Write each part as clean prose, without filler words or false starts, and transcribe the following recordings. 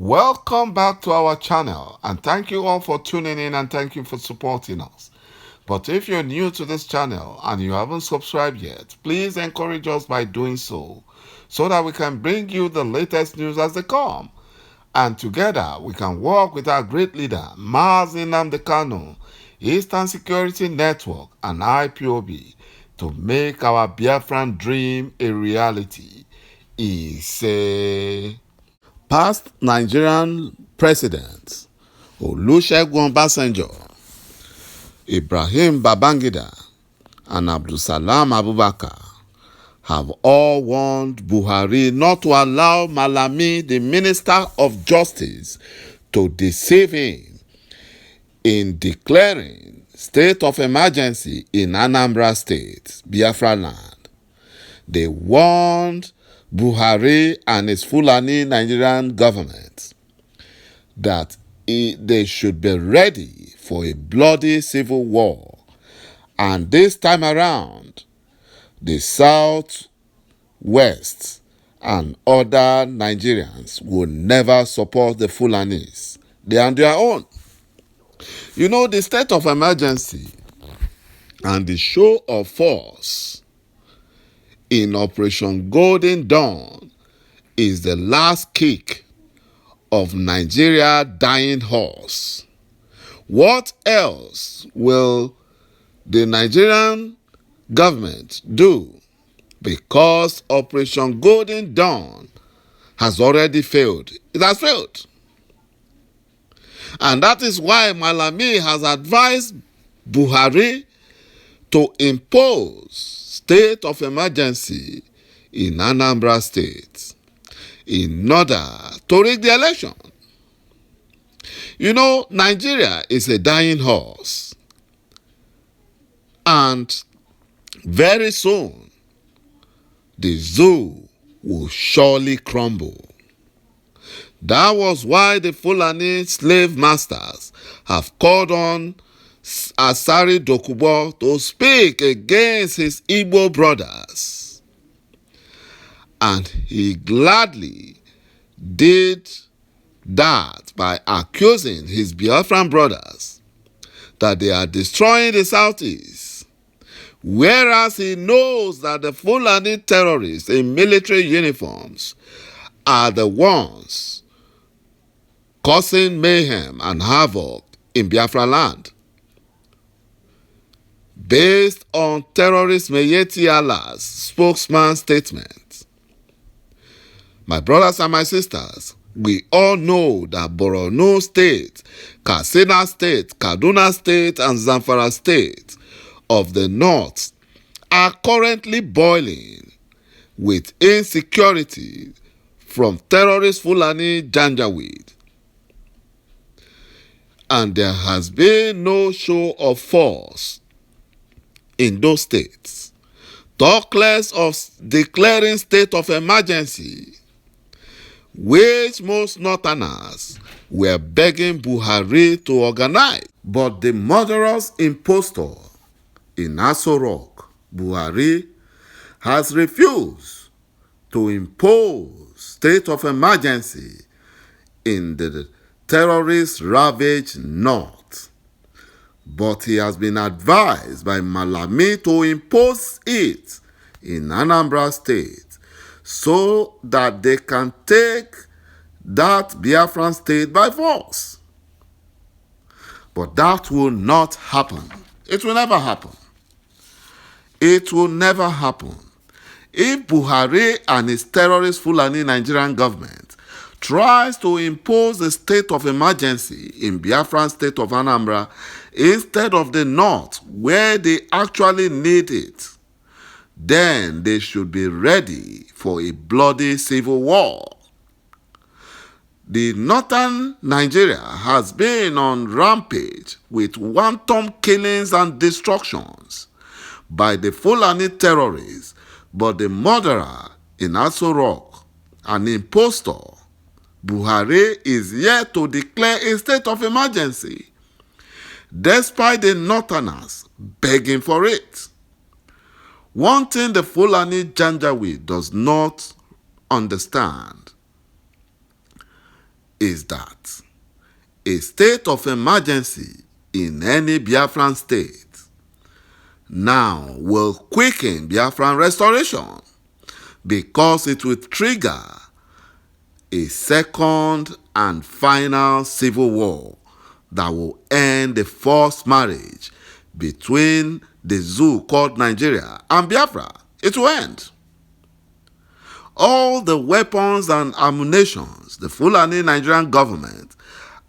Welcome back to our channel, and thank you all for tuning in and thank you for supporting us. But if you're new to this channel and you haven't subscribed yet, please encourage us by doing so that we can bring you the latest news as they come. And together we can work with our great leader, Mazi Nnamdi Kanu, Eastern Security Network, and IPOB to make our Biafran dream a reality. Past Nigerian presidents Olusegun Obasanjo, Ibrahim Babangida, and Abdulsalam Abubakar have all warned Buhari not to allow Malami, the Minister of Justice, to deceive him in declaring state of emergency in Anambra State, Biafra land. They warned Buhari and his Fulani Nigerian government that they should be ready for a bloody civil war. And this time around, the South-West and other Nigerians will never support the Fulanis. They are on their own. You know, the state of emergency and the show of force in Operation Golden Dawn is the last kick of Nigeria's dying horse. What else will the Nigerian government do? Because Operation Golden Dawn has already failed. It has failed. And that is why Malami has advised Buhari to impose state of emergency in Anambra State in order to rig the election. You know, Nigeria is a dying horse. And very soon, the zoo will surely crumble. That was why the Fulani slave masters have called on Asari Dokubo to speak against his Igbo brothers. And he gladly did that by accusing his Biafran brothers that they are destroying the Southeast, whereas he knows that the Fulani terrorists in military uniforms are the ones causing mayhem and havoc in Biafra land. Based on terrorist Meyeti Allah's spokesman's statement. My brothers and my sisters, we all know that Borno State, Katsina State, Kaduna State, and Zamfara State of the North are currently boiling with insecurity from terrorist Fulani Janjaweed. And there has been no show of force in those states, talk less of declaring state of emergency, which most Northerners were begging Buhari to organize. But the murderous impostor in Aso Rock, Buhari, has refused to impose state of emergency in the terrorist-ravaged North. But he has been advised by Malami to impose it in Anambra State so that they can take that Biafran state by force. But that will not happen. It will never happen. It will never happen. If Buhari and his terrorist Fulani Nigerian government tries to impose a state of emergency in Biafran state of Anambra instead of the North where they actually need it, then they should be ready for a bloody civil war. The northern Nigeria has been on rampage with wanton killings and destructions by the Fulani terrorists, but the murderer in Aso Rock, an impostor, Buhari, is yet to declare a state of emergency, despite the Northerners begging for it. One thing the Fulani Janjaweed does not understand is that a state of emergency in any Biafran state now will quicken Biafran restoration because it will trigger a second and final civil war that will end the forced marriage between the zoo called Nigeria and Biafra. It will end. All the weapons and ammunitions the Fulani Nigerian government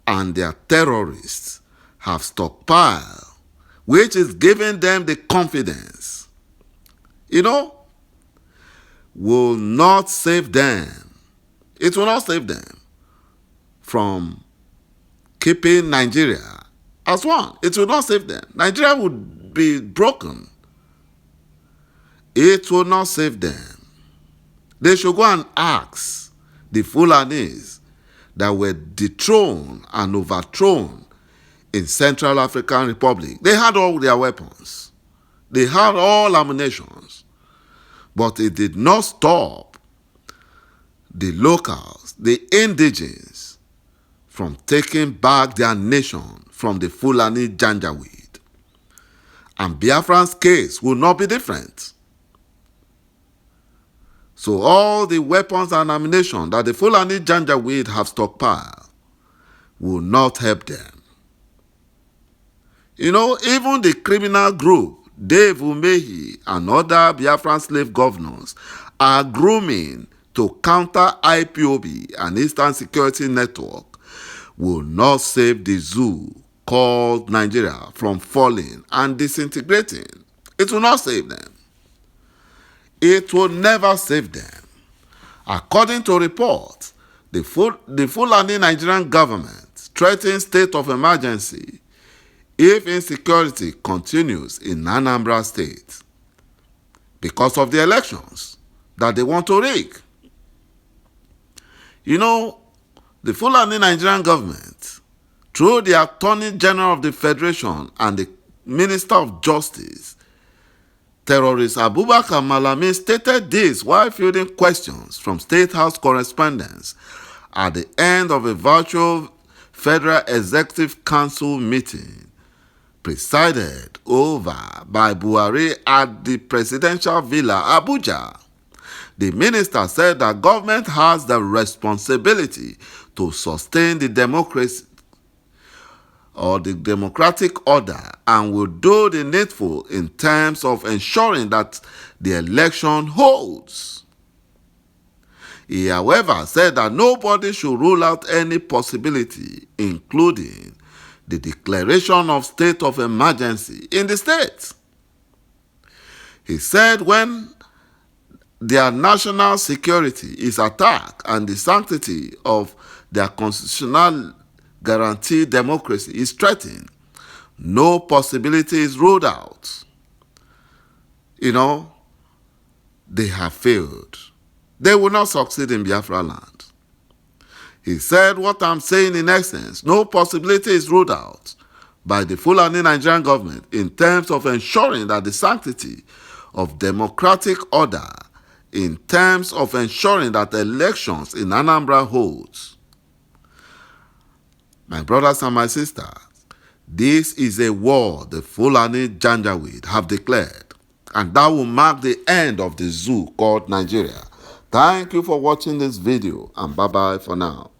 and their terrorists have stockpiled, which is giving them the confidence, will not save them. It will not save them from keeping Nigeria as one. It will not save them. Nigeria would be broken. It will not save them. They should go and ask the Fulanis that were dethroned and overthrown in Central African Republic. They had all their weapons. They had all ammunitions. But it did not stop the locals, the indigenes, from taking back their nation from the Fulani Janjaweed. And Biafran's case will not be different. So all the weapons and ammunition that the Fulani Janjaweed have stockpiled will not help them. Even the criminal group, Dave Umehi and other Biafran slave governors are grooming to counter IPOB and Eastern Security Network will not save the zoo called Nigeria from falling and disintegrating. It will not save them. It will never save them. According to reports, the Fulani Nigerian government threatens state of emergency if insecurity continues in Anambra State because of the elections that they want to rig. The Fulani Nigerian government, through the Attorney General of the Federation and the Minister of Justice, terrorist Abubakar Malami, stated this while fielding questions from State House correspondents at the end of a virtual Federal Executive Council meeting presided over by Buhari at the Presidential Villa, Abuja. The minister said that government has the responsibility to sustain the democracy or the democratic order and will do the needful in terms of ensuring that the election holds. He, however, said that nobody should rule out any possibility, including the declaration of state of emergency in the state. He said when their national security is attacked and the sanctity of their constitutional guaranteed democracy is threatened, no possibility is ruled out. They have failed. They will not succeed in Biafra land. He said, what I'm saying in essence, no possibility is ruled out by the Fulani Nigerian government in terms of ensuring that the sanctity of democratic order, in terms of ensuring that elections in Anambra holds. My brothers and my sisters, this is a war the Fulani Janjaweed have declared, and that will mark the end of the zoo called Nigeria. Thank you for watching this video, and bye-bye for now.